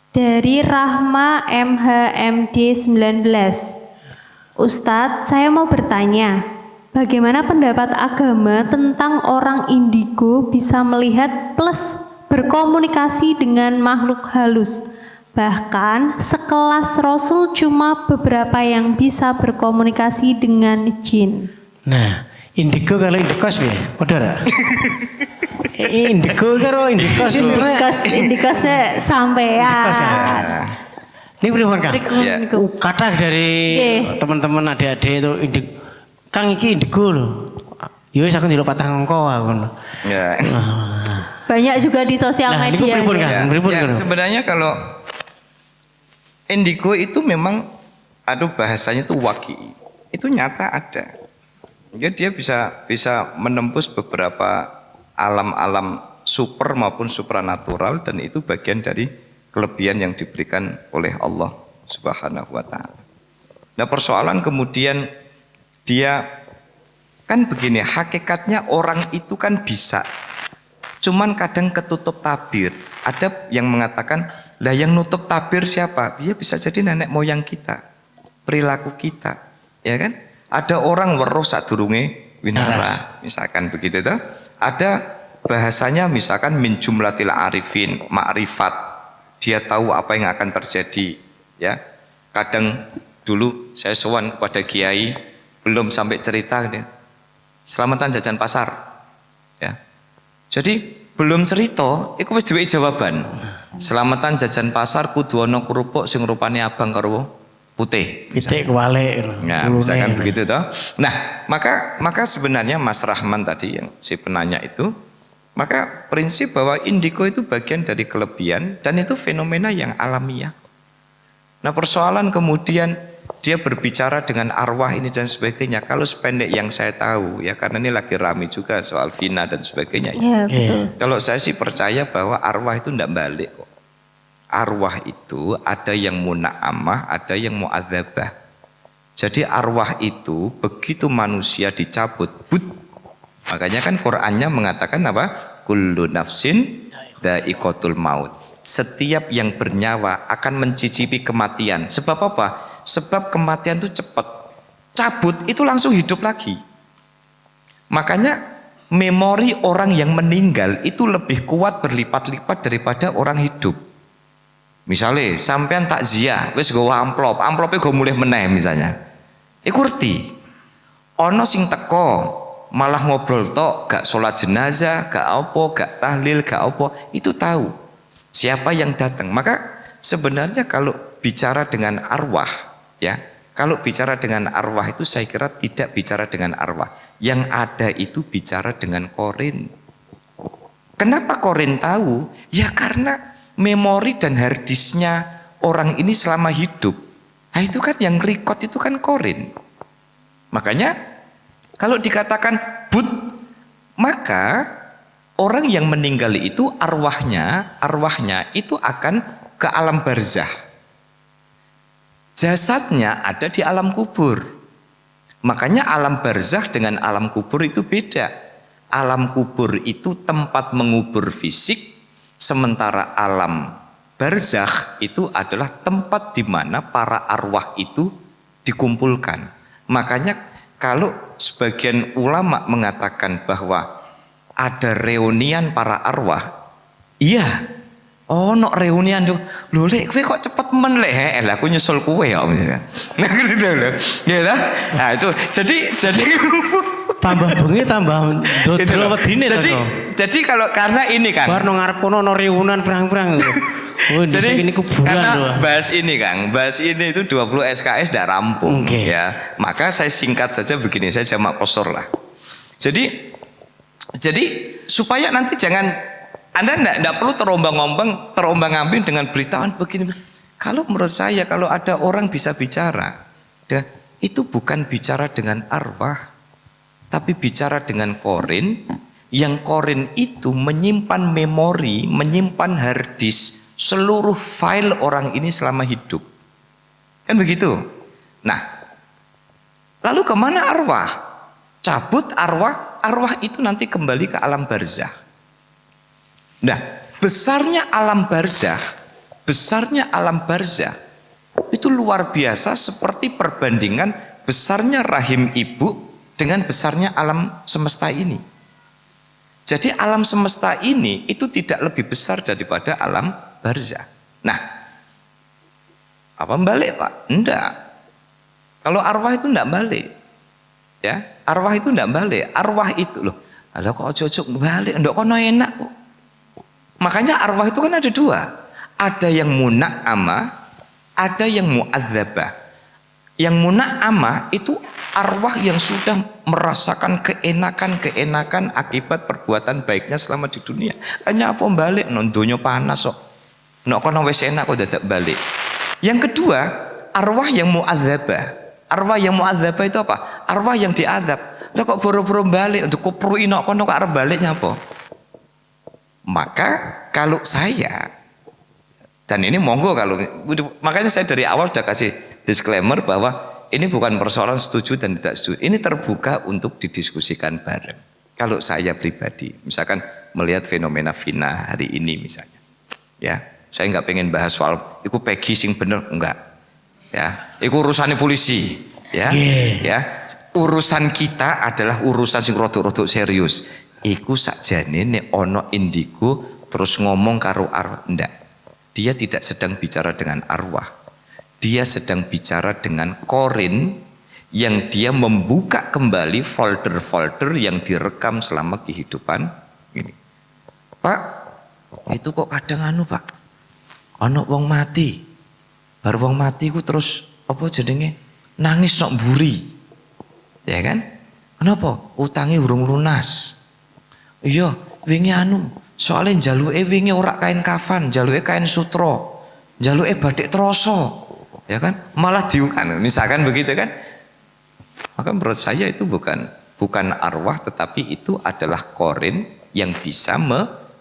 Dari Rahma MHMD 19. Ustadz, saya mau bertanya, bagaimana pendapat agama tentang orang indigo bisa melihat plus berkomunikasi dengan makhluk halus? Bahkan sekelas Rasul cuma beberapa yang bisa berkomunikasi dengan jin. Nah, indigo kalau indikos ya, padha. Indigo karo indikos itu Indikosnya sampean. Indikos ya. Ini pripun Kang? Indigo. Kata dari teman-teman adik-adik itu Kang iki indigo lho. Ya wis aku ndelok patah ngko aku. Ya. Banyak juga di sosial Nah, media. pripun Kang? Pripun Ya, Kang? sebenarnya kalau indigo itu memang bahasanya itu waki. Itu nyata ada. Jadi dia bisa menembus beberapa alam-alam super maupun supranatural, dan itu bagian dari kelebihan yang diberikan oleh Allah Subhanahu wa taala. Nah, persoalan kemudian dia kan begini, hakikatnya orang itu kan bisa. Cuman kadang ketutup tabir. Ada yang mengatakan, lah yang nutup tabir siapa? Dia bisa jadi nenek moyang kita, perilaku kita, ya kan? Ada orang weruh sadurunge winara, misalkan begitu toh. Ada bahasanya misalkan min jumlatil arifin, ma'rifat. Dia tahu apa yang akan terjadi, ya. Kadang dulu saya sowan kepada kiai, belum sampai cerita dia. Selamatan jajan pasar. Ya. Jadi belum cerita, iku wis duwe jawaban. Selamatan jajan pasar kudu ana kerupuk sing rupane abang karo putih. Pitik kewalik. Nah, misalkan begitu toh. Nah, maka sebenarnya Mas Rahman tadi yang si penanya itu, maka prinsip bahwa indigo itu bagian dari kelebihan dan itu fenomena yang alamiah. Nah, persoalan kemudian dia berbicara dengan arwah ini dan sebagainya. Kalau sependek yang saya tahu ya, karena ini lagi ramai juga soal Vina dan sebagainya. Ya, betul. Kalau saya sih percaya bahwa arwah itu tidak balik kok. Arwah itu ada yang muna'amah, ada yang mu'adzabah. Jadi arwah itu begitu manusia dicabut, makanya kan Qur'annya mengatakan apa? Kullu nafsin dha'iqatul maut. Setiap yang bernyawa akan mencicipi kematian. Sebab apa? Sebab kematian itu cepat. Cabut itu langsung hidup lagi. Makanya memori orang yang meninggal itu lebih kuat berlipat-lipat daripada orang hidup. Misalnya sampean takziah, wis gawa amplopnya gue mulai meneh misalnya. Iku ngerti. Ono sing teko malah ngobrol tok, gak sholat jenazah, gak apa, gak tahlil, gak apa, itu tahu siapa yang datang. Maka sebenarnya kalau bicara dengan arwah, ya, kalau bicara dengan arwah itu saya kira tidak bicara dengan arwah. Yang ada itu bicara dengan korin. Kenapa korin tahu? Ya karena memori dan harddisknya orang ini selama hidup. Nah itu kan yang record itu kan korin. Makanya kalau dikatakan but, maka orang yang meninggal itu arwahnya itu akan ke alam barzah. Jasadnya ada di alam kubur. Makanya alam barzah dengan alam kubur itu beda. Alam kubur itu tempat mengubur fisik, sementara alam barzakh itu adalah tempat di mana para arwah itu dikumpulkan. Makanya kalau sebagian ulama mengatakan bahwa ada reunian para arwah, iya, oh no reunian tuh, lho lek kowe kok cepet men lek, aku nyusul kowe ya misalnya. Nah gitu loh. Ya lah. Nah itu jadi tambah bengi tambah dodol wedine to. Jadi kalau karena ini kan. Bar nang ngarep kono ana reunian perang-perang. Oh, jadi ini kuburan karena loh. bahas ini Kang, bahas ini itu 20 SKS tidak rampung ya. Maka saya singkat saja begini, saya jamak kosor lah. Jadi supaya nanti jangan Anda tidak perlu terombang-ambing dengan beritaan begini. Kalau menurut saya kalau ada orang bisa bicara, itu bukan bicara dengan arwah, tapi bicara dengan korin. Yang korin itu menyimpan memori, menyimpan harddisk seluruh file orang ini selama hidup. Kan begitu. Nah, lalu kemana arwah? Cabut arwah itu nanti kembali ke alam barzah. Nah, besarnya alam barzah besarnya alam barzah itu luar biasa seperti perbandingan besarnya rahim ibu dengan besarnya alam semesta ini. Jadi alam semesta ini itu tidak lebih besar daripada alam barzah. Nah, apa balik Pak? Enggak. Kalau arwah itu enggak balik. Ya, arwah itu enggak balik. Arwah itu loh. Ada kok ojo-ojo balik, enggak kono enak kok. Makanya arwah itu kan ada dua. Ada yang muna'amah, ada yang mu'adzabah. Yang muna'amah itu arwah yang sudah merasakan keenakan-keenakan akibat perbuatan baiknya selama di dunia. Hanya apa balik, nontonnya panas kok. Nek kono wis enak kok dadak balik. Yang kedua, arwah yang mu'adzabah. Arwah yang mu'adzabah itu apa? Arwah yang diadab. Lah kok boro-boro balik untuk kuprui nek kono kok arep baliknya apa? Maka kalau saya, dan ini monggo kalau, makanya saya dari awal sudah kasih disclaimer bahwa ini bukan persoalan setuju dan tidak setuju. Ini terbuka untuk didiskusikan bareng. Kalau saya pribadi, misalkan melihat fenomena Vina hari ini misalnya, ya, saya nggak pengen bahas soal, itu Peggy sing bener, enggak, ya, itu urusannya polisi, ya, ya, urusan kita adalah urusan sing rodok-rodok serius. Iku sakjane nek ono indigo terus ngomong karo arwah, ndak. Dia tidak sedang bicara dengan arwah. Dia sedang bicara dengan korin yang dia membuka kembali folder-folder yang direkam selama kehidupan ini. Pak, itu kok kadang anu Pak, ono wong mati. Baru wong mati ku terus apa jenenge nangis nok mburi. Ya kan? Kenapa? Utangi urung lunas. Iya, wingi anu, soalnya jaluke wingi ora kain kafan, jaluke kain sutro, jaluke batik troso, ya kan? Malah diukan, misalkan begitu kan? Maka menurut saya itu bukan arwah, tetapi itu adalah korin yang bisa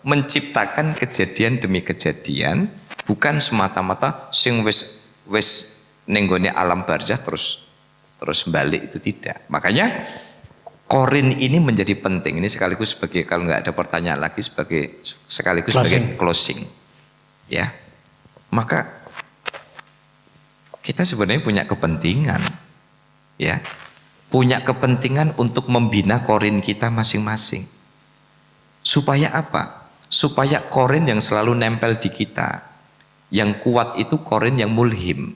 menciptakan kejadian demi kejadian, bukan semata-mata sing wis nenggone alam barzah terus balik, itu tidak. Makanya korin ini menjadi penting. Ini sekaligus sebagai, kalau nggak ada pertanyaan lagi, sekaligus sebagai closing. Ya, maka kita sebenarnya punya kepentingan, ya, punya kepentingan untuk membina korin kita masing-masing. Supaya apa? Supaya korin yang selalu nempel di kita, yang kuat itu korin yang mulhim,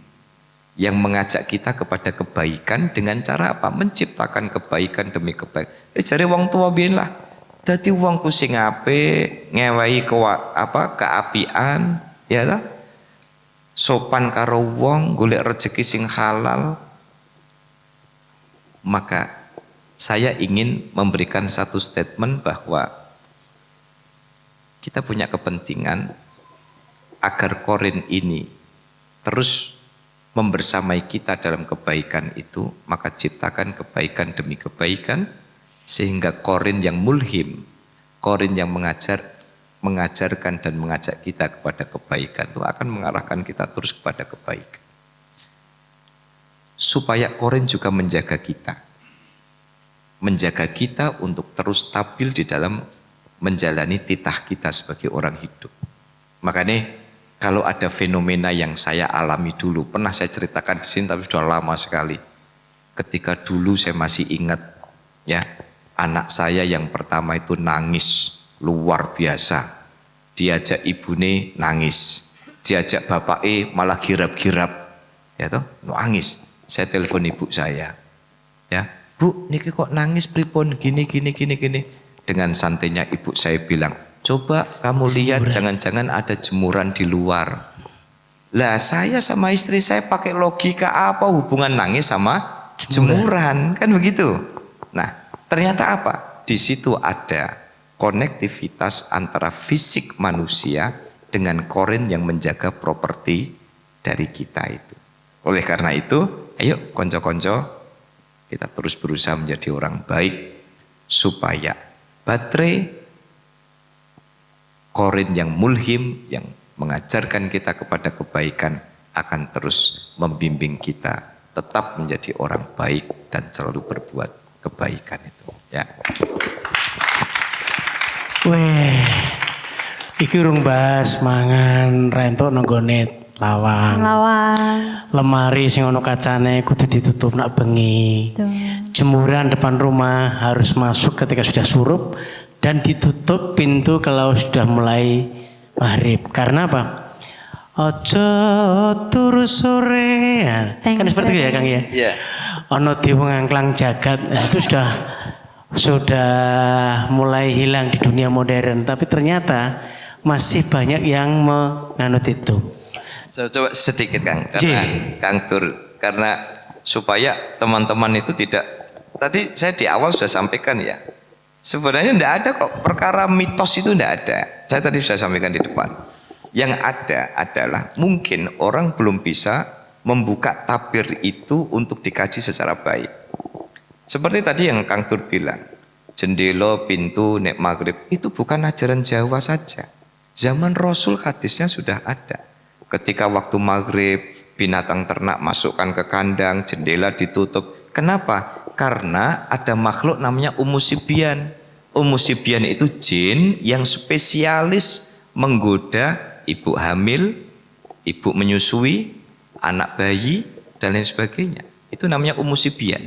yang mengajak kita kepada kebaikan dengan cara apa? Menciptakan kebaikan demi kebaikan. Jare wong tua biyen lah. Dadi wong ku sing apik, ngewehi keapian, ya ta? Sopan karo wong, golek rezeki sing halal. Maka saya ingin memberikan satu statement bahwa kita punya kepentingan agar korin ini terus membersamai kita dalam kebaikan itu, maka ciptakan kebaikan demi kebaikan, sehingga korin yang mulhim, korin yang mengajarkan dan mengajak kita kepada kebaikan itu akan mengarahkan kita terus kepada kebaikan. Supaya korin juga menjaga kita untuk terus stabil di dalam menjalani titah kita sebagai orang hidup. Makanya kalau ada fenomena yang saya alami dulu, pernah saya ceritakan di sini tapi sudah lama sekali. Ketika dulu saya masih ingat, ya, anak saya yang pertama itu nangis luar biasa. Diajak ibune nangis, diajak bapake malah girap-girap, ya toh, nangis. Saya telepon ibu saya, ya, Bu, niki kok nangis pripun gini. Dengan santainya ibu saya bilang, coba kamu lihat, jangan-jangan ada jemuran di luar. Lah saya sama istri saya pakai logika apa hubungan nangis sama jemuran, kan begitu. Nah, ternyata apa? Di situ ada konektivitas antara fisik manusia dengan korin yang menjaga properti dari kita itu. Oleh karena itu, ayo konco-konco, kita terus berusaha menjadi orang baik supaya baterai korin yang mulhim, yang mengajarkan kita kepada kebaikan akan terus membimbing kita tetap menjadi orang baik dan selalu berbuat kebaikan itu, ya. Weh, Iki urung bahas mangan rentok nonggone lawang. Lawang. Lemari sing ono kacane kudu ditutup nak bengi. Tuh. Jemuran depan rumah harus masuk ketika sudah surup dan ditutup pintu kalau sudah mulai maghrib. Karena apa? Ojo turu sore. Ya, kan seperti itu ya Kang ya. Iya. Ono dewa ngangklang jagat. Nah, itu sudah mulai hilang di dunia modern. Tapi ternyata masih banyak yang menganut itu. Coba sedikit Kang, karena Kang Tur, karena supaya teman-teman itu tidak, tadi saya di awal sudah sampaikan ya, sebenarnya tidak ada kok perkara mitos itu tidak ada. Saya tadi sudah sampaikan di depan. Yang ada adalah mungkin orang belum bisa membuka tabir itu untuk dikaji secara baik. Seperti tadi yang Kang Tur bilang, jendela, pintu, nek maghrib itu bukan ajaran Jawa saja. Zaman Rasul hadisnya sudah ada. Ketika waktu maghrib, binatang ternak masukkan ke kandang, jendela ditutup. Kenapa? Karena ada makhluk namanya Ummu Sibyan. Ummu Sibyan itu jin yang spesialis menggoda ibu hamil, ibu menyusui, anak bayi, dan lain sebagainya. Itu namanya Ummu Sibyan.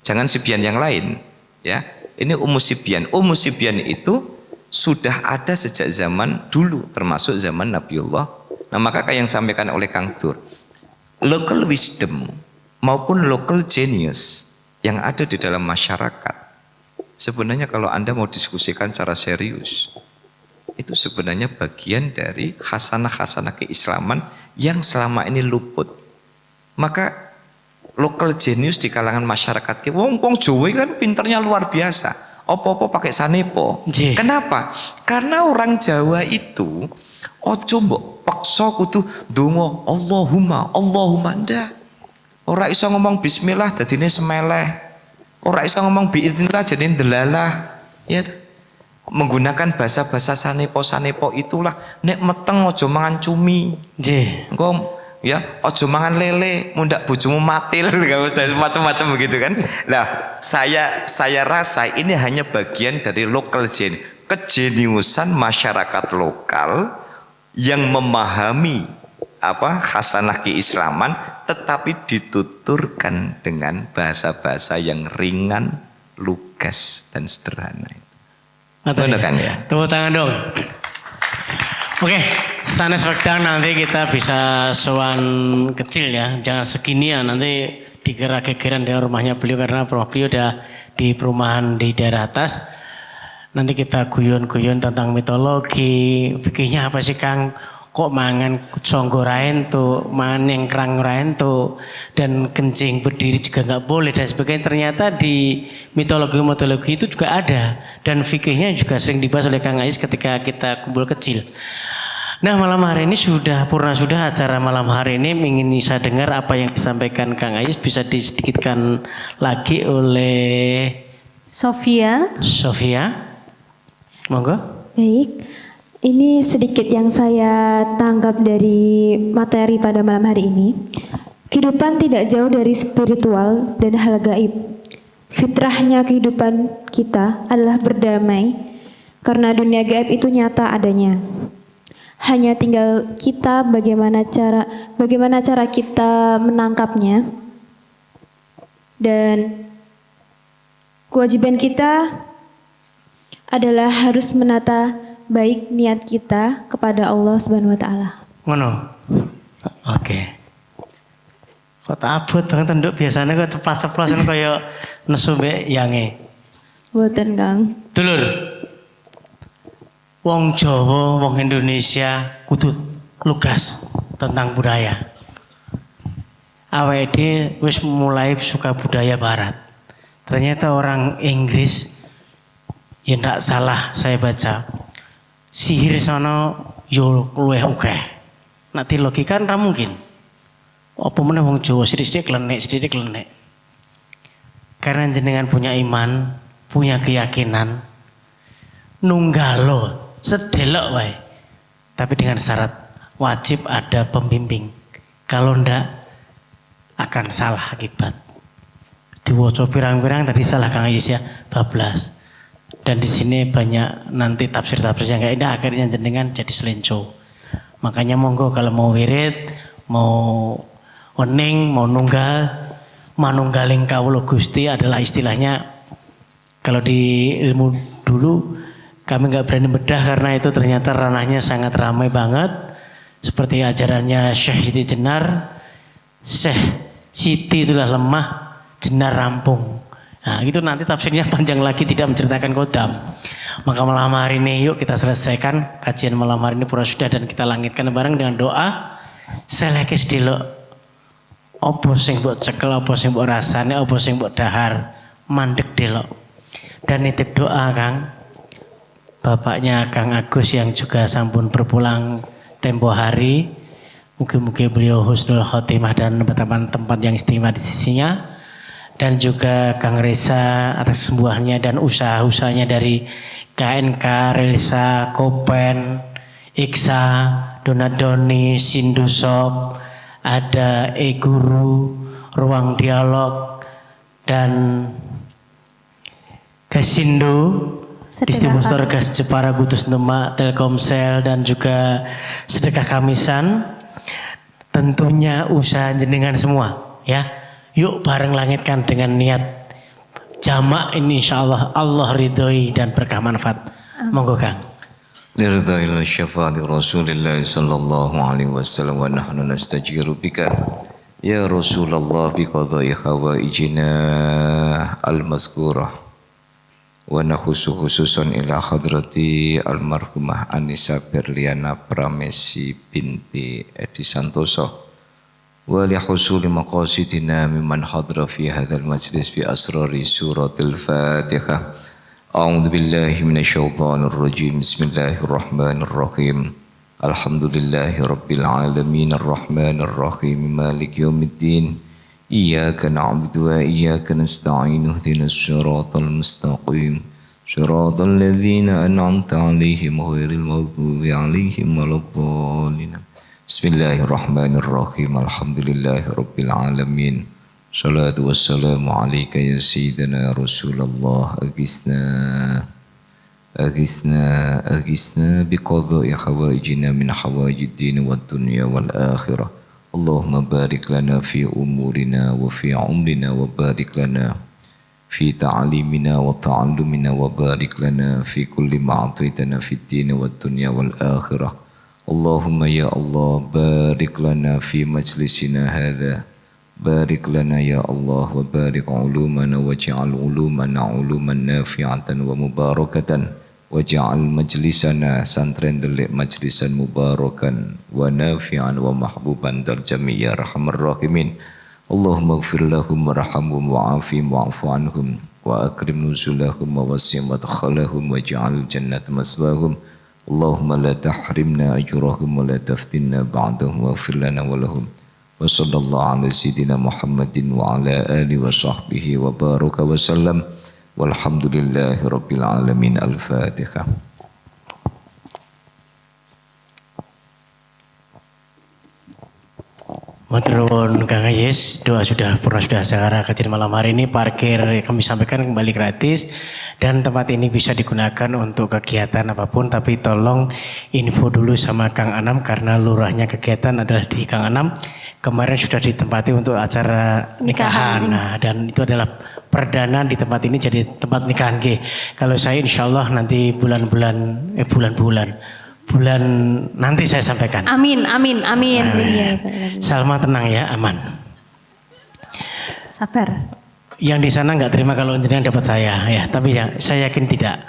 Jangan Sibyan yang lain. Ya, ini Ummu Sibyan. Ummu Sibyan itu sudah ada sejak zaman dulu, termasuk zaman Nabiullah. Nah, maka kayak yang sampaikan oleh Kang Tur, local wisdom maupun local genius yang ada di dalam masyarakat, sebenarnya kalau Anda mau diskusikan secara serius, itu sebenarnya bagian dari khasanah-khasanah keislaman yang selama ini luput. Maka local genius di kalangan masyarakat, wong Jawa kan pinternya luar biasa. Opo-opo pakai sanepo. Kenapa? Karena orang Jawa itu ojo mbok paksa kudu donga Allahumma ndak. Ora iso ngomong bismillah dadine semeleh. Ora iso ngomong biidznillah jadi delalah. Ya, menggunakan bahasa-bahasa sanepo itulah nek meteng ojo mangan cumi. Nggih. Engko ya, ojo mangan lele, mundak bojomu matil, macam-macam begitu kan. Nah, saya rasa ini hanya bagian dari local genius, kejeniusan masyarakat lokal yang memahami khasanah keislaman, tetapi dituturkan dengan bahasa-bahasa yang ringan, lugas dan sederhana. Benar kan ya? Tepuk tangan dong. Oke, sanes wedang nanti kita bisa sowan kecil ya, jangan segini ya, nanti dikira-kiran dari rumahnya beliau karena rumah beliau udah di perumahan di daerah atas. Nanti kita guyon-guyon tentang mitologi, fikihnya apa sih Kang? Kok mangan songgo raen tuh, mangan yang kerang raen tuh, dan kencing berdiri juga nggak boleh dan sebagainya. Ternyata di mitologi itu juga ada dan fikihnya juga sering dibahas oleh Kang Ais ketika kita kumpul kecil. Nah, malam hari ini sudah acara malam hari ini, ingin bisa dengar apa yang disampaikan Kang Ais, bisa disedikitkan lagi oleh Sofia. Monggo. Baik, ini sedikit yang saya tangkap dari materi pada malam hari ini. Kehidupan tidak jauh dari spiritual dan hal gaib. Fitrahnya kehidupan kita adalah berdamai karena dunia gaib itu nyata adanya. Hanya tinggal kita bagaimana cara kita menangkapnya. Dan kewajiban kita adalah harus menata baik niat kita kepada Allah Subhanahu wa taala. Ngono. Oke. Kok tak abot banget nduk, biasanya kok ceplas-ceplosan kaya nesu mbek yange. Mboten, Kang. Dulur. Wong Jawa, wong Indonesia kudu lugas tentang budaya. Awake dhewe wis mulai suka budaya barat. Ternyata orang Inggris, ya ndak salah saya baca, sihir sono yo luweh akeh. Nek logika kan ra mungkin. Apa meneh wong Jawa sithik-sithik klenek. Karena jenengan punya iman, punya keyakinan, nunggalo sedelok wae. Tapi dengan syarat wajib ada pembimbing. Kalau ndak akan salah akibat. Diwaca pirang-pirang tadi salah Kang Ais ya, bablas. Dan di sini banyak nanti tafsir-tafsir yang gak indah, akhirnya jenengan jadi selenco. Makanya monggo kalau mau wirid, mau wening, mau nunggal, manunggaling kawula Gusti adalah istilahnya, kalau di ilmu dulu kami nggak berani bedah karena itu ternyata ranahnya sangat ramai banget. Seperti ajarannya Syekh Siti Jenar, Syekh Siti itulah lemah, Jenar rampung. Nah itu nanti tafsirnya panjang lagi, tidak menceritakan kodam. Maka malam hari ini yuk kita selesaikan kajian malam hari ini pura sudah, dan kita langitkan bareng dengan doa. Selekis dulu opo sing mbok cekel, opo sing mbok rasane, opo sing mbok dahar, mandek delok. Dan nitip doa Kang, bapaknya Kang Agus yang juga sampun berpulang tempo hari. Mungkin beliau husnul khotimah dan mendapat tempat yang istimewa di sisinya. Dan juga Kang Reza atas kesembuhannya dan usaha-usahanya dari KNK, Relsa, Kopen, Iksa, Donadoni, Sindusop, ada E-Guru, Ruang Dialog, dan Gasindo, distributor gas Jepara, Gutus Demak, Telkomsel, dan juga sedekah kamisan. Tentunya usaha jenengan semua ya. Yuk bareng langitkan dengan niat jamak ini, insyaallah Allah ridhoi dan berkah manfaat. Monggo Kang. Liridha ila syafaati Rasulillah sallallahu alaihi wasallam wa nahnu nastajiru bika ya Rasulullah bi qadai hawaijina al-mazkurah wa nakhusu khususan ila hadrati almarhumah Anissa Berliana Pramesi binti Edi Santoso wa li husuli maqasidina mimman hadra fi hadzal majlis bi asrari suratil Fatihah. A'udzu billahi minasyaitonir rajim. Bismillahirrahmanirrahim. Alhamdulillahi rabbil alamin arrahmanir rahim maliki yaumiddin. Iyyaka na'budu wa iyyaka nasta'in ihdinas siratal mustaqim. Siratal ladzina an'amta 'alaihim ghairil maghdubi 'alaihim waladdallin. Bismillahirrahmanirrahim. Alhamdulillahi rabbil alamin. Salatu wassalamu alaika ya sayyidina Rasulullah. Agisna biqadha'i hawaijina min hawaijid din wad dunya wal akhirah. Allahumma barik lana fi umurina wa fi umrina wa barik lana fi ta'limina wa ta'allumina wa barik lana fi kulli ma a'taitana fid din wad dunya wal akhirah. Allahumma ya Allah barik lana fi majlisina hadha. Barik lana ya Allah wa barik ulumana waj'al ulumana uluman nafi'atan wa mubarakatan waj'al majlisana santren delik majlisan mubarakan wa nafi'an wa mahbuban dal jami' ya arhamar rahimin. Allahumma ighfir lahum warhamhum wa'afihim wa'fu anhum wa akrim nuzulahum wa wasi' madkhalahum waj'al jannata maswahum. Allahumma la tahrimna ajrahum wa la taftinna ba'dahum waghfir lana wa lahum. Wa sallallahu ala sayyidina Muhammadin wa ala alihi wa sahbihi wa baraka wa sallam. Walhamdulillahi rabbil alamin. Al-Fatihah. Matur nuwun Kang Ayes, doa sudah pernah sudah sekarang kajian malam hari ini. Parkir kami sampaikan kembali gratis dan tempat ini bisa digunakan untuk kegiatan apapun, tapi tolong info dulu sama Kang Anam karena lurahnya kegiatan adalah di Kang Anam. Kemarin sudah ditempati untuk acara nikahan. Nah, dan itu adalah perdana di tempat ini jadi tempat nikahan G. Kalau saya insya Allah nanti bulan nanti saya sampaikan. Amin. Salma tenang ya, aman. Sabar. Yang di sana nggak terima kalau jenengan dapat saya ya, tapi ya saya yakin tidak.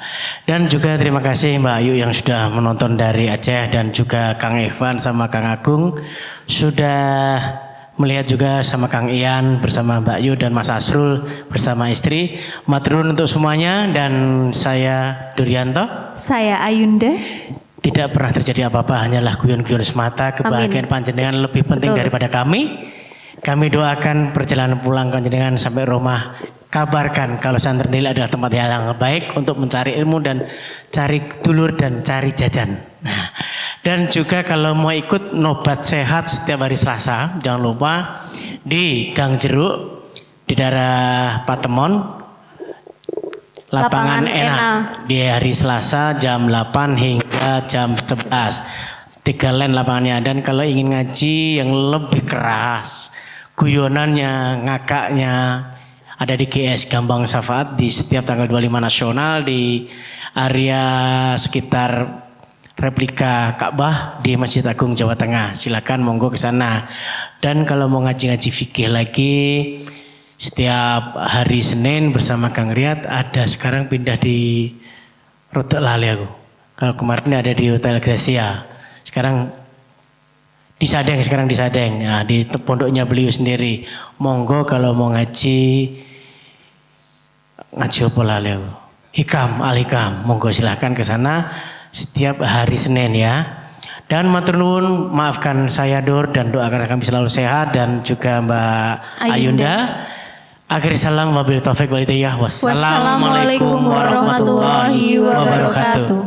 Dan juga terima kasih Mbak Ayu yang sudah menonton dari Aceh, dan juga Kang Ikhwan sama Kang Agung sudah melihat juga, sama Kang Ian bersama Mbak Ayu dan Mas Asrul bersama istri. Matur nuwun untuk semuanya, dan saya Duryanto. Saya Ayunda. Tidak pernah terjadi apa-apa, hanyalah guyon-guyon semata. Kebahagiaan panjenengan lebih penting daripada kami. Kami doakan perjalanan pulang panjenengan sampai rumah. Kabarkan kalau Santren Deli adalah tempat yang baik untuk mencari ilmu dan cari dulur dan cari jajan. Nah, dan juga kalau mau ikut nobat sehat setiap hari Selasa, jangan lupa di Gang Jeruk di daerah Patemon. Lapangan enak di hari Selasa jam 8 hingga jam 11. 3 line lapangannya. Dan kalau ingin ngaji yang lebih keras, guyonannya, ngakaknya, ada di GS Gambang Syafaat di setiap tanggal 25 nasional di area sekitar replika Ka'bah di Masjid Agung Jawa Tengah. Silakan monggo ke sana. Dan kalau mau ngaji-ngaji fikih lagi setiap hari Senin bersama Kang Riyad, ada sekarang pindah di Rodok Lali aku. Kalau kemarin ada di Hotel Gracia. Sekarang di Sadeng, Nah, di pondoknya beliau sendiri. Monggo kalau mau ngaji apa lali aku. Al-Hikam. Monggo silahkan ke sana setiap hari Senin ya. Dan matur nuwun, maafkan saya Dur dan doakan kami selalu sehat dan juga Mbak Ayunda. Akhir salam wabil taufik wal hidayah. Wassalamualaikum warahmatullahi wabarakatuh.